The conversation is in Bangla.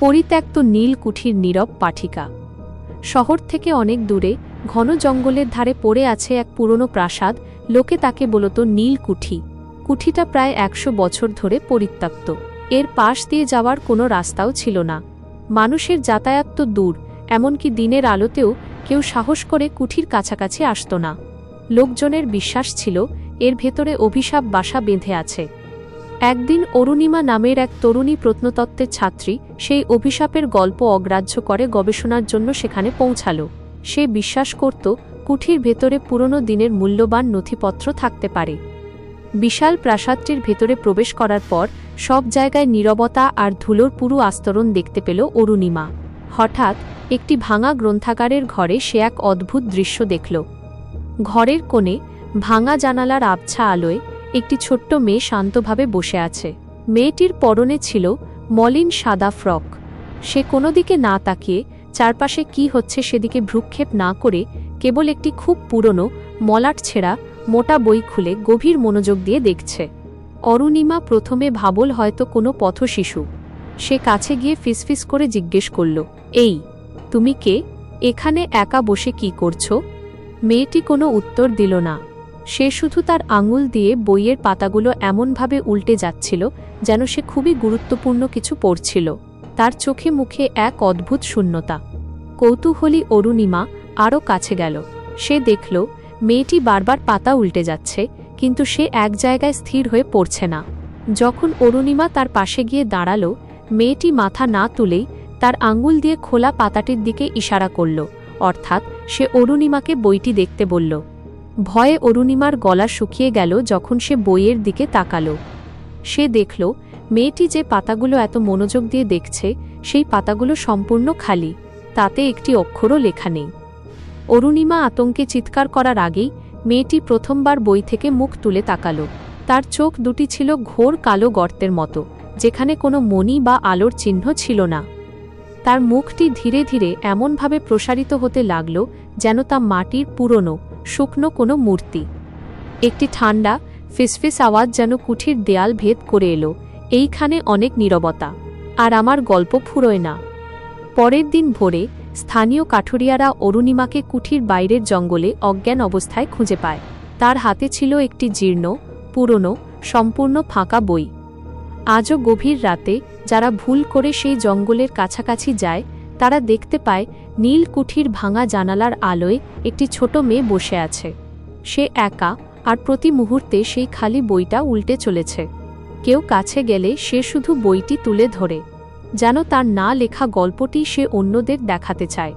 পরিত্যক্ত নীল কুঠির নীরব পাঠিকা। শহর থেকে অনেক দূরে ঘন জঙ্গলের ধারে পড়ে আছে এক পুরনো প্রাসাদ। লোকে তাকে বলত নীল কুঠি। কুঠিটা প্রায় ১০০ বছর ধরে পরিত্যক্ত। এর পাশ দিয়ে যাওয়ার কোনো রাস্তাও ছিল না। মানুষের যাতায়াত তো দূর, এমনকি দিনের আলোতেও কেউ সাহস করে কুঠির কাছাকাছি আসত না। লোকজনের বিশ্বাস ছিল এর ভেতরে অভিশাপ বাসা বেঁধে আছে। একদিন অরুণিমা নামের এক তরুণী প্রত্নতত্ত্বের ছাত্রী সেই অভিশাপের গল্প অগ্রাহ্য করে গবেষণার জন্য সেখানে পৌঁছাল। সে বিশ্বাস করত কুঠির ভেতরে পুরনো দিনের মূল্যবান নথিপত্র থাকতে পারে। বিশাল প্রাসাদটির ভেতরে প্রবেশ করার পর সব জায়গায় নীরবতা আর ধুলোর পুরো আস্তরণ দেখতে পেল অরুণিমা। হঠাৎ একটি ভাঙা গ্রন্থাগারের ঘরে সে এক অদ্ভুত দৃশ্য দেখল। ঘরের কোণে ভাঙা জানালার আবছা আলোয় একটি ছোট্ট মেয়ে শান্তভাবে বসে আছে। মেয়েটির পরনে ছিল মলিন সাদা ফ্রক। সে কোনো দিকে না তাকিয়ে চারপাশে কি হচ্ছে সেদিকে ভ্রুক্ষেপ না করে কেবল একটি খুব পুরনো মলাট ছেঁড়া মোটা বই খুলে গভীর মনোযোগ দিয়ে দেখছে। অরুণিমা প্রথমে ভাবল হয়তো কোনো পথশিশু। সে কাছে গিয়ে ফিসফিস করে জিজ্ঞেস করল, এই তুমি কে? এখানে একা বসে কি করছো? মেয়েটি কোনো উত্তর দিল না। সে শুধু তার আঙুল দিয়ে বইয়ের পাতাগুলো এমনভাবে উল্টে যাচ্ছিল যেন সে খুবই গুরুত্বপূর্ণ কিছু পড়ছিল। তার চোখে মুখে এক অদ্ভুত শূন্যতা। কৌতূহলী অরুণিমা আরও কাছে গেল। সে দেখল মেয়েটি বারবার পাতা উল্টে যাচ্ছে, কিন্তু সে এক জায়গায় স্থির হয়ে পড়ছে না। যখন অরুণিমা তার পাশে গিয়ে দাঁড়াল, মেয়েটি মাথা না তুলেই তার আঙুল দিয়ে খোলা পাতাটির দিকে ইশারা করল, অর্থাৎ সে অরুণিমাকে বইটি দেখতে বলল। ভয়ে অরুণিমার গলা শুকিয়ে গেল যখন সে বইয়ের দিকে তাকাল। সে দেখল মেয়েটি যে পাতাগুলো এত মনোযোগ দিয়ে দেখছে সেই পাতাগুলো সম্পূর্ণ খালি, তাতে একটি অক্ষরও লেখা নেই। অরুণিমা আতঙ্কে চিৎকার করার আগেই মেয়েটি প্রথমবার বই থেকে মুখ তুলে তাকাল। তার চোখ দুটি ছিল ঘোর কালো গর্তের মতো, যেখানে কোনো মণি বা আলোর চিহ্ন ছিল না। তার মুখটি ধীরে ধীরে এমনভাবে প্রসারিত হতে লাগল যেন তা মাটির পুরনো শুকনো কোনো মূর্তি। একটি ঠান্ডা ফিসফিস আওয়াজ যেন কুঠির দেয়াল ভেদ করে এলো, এইখানে অনেক নীরবতা, আর আমার গল্প ফুরোয় না। পরের দিন ভোরে স্থানীয় কাঠুরিয়ারা অরুণিমাকে কুঠির বাইরের জঙ্গলে অজ্ঞান অবস্থায় খুঁজে পায়। তার হাতে ছিল একটি জীর্ণ, পুরনো, সম্পূর্ণ ফাঁকা বই। আজও গভীর রাতে যারা ভুল করে সেই জঙ্গলের কাছাকাছি যায় তারা দেখতে পায় নীল কুঠির ভাঙা জানালার আলোয় একটি ছোট মেয়ে বসে আছে। সে একা, আর প্রতি মুহূর্তে সেই খালি বইটা উল্টে চলেছে। কেউ কাছে গেলে সে শুধু বইটি তুলে ধরে, যেন তার না লেখা গল্পটি সে অন্যদের দেখাতে চায়।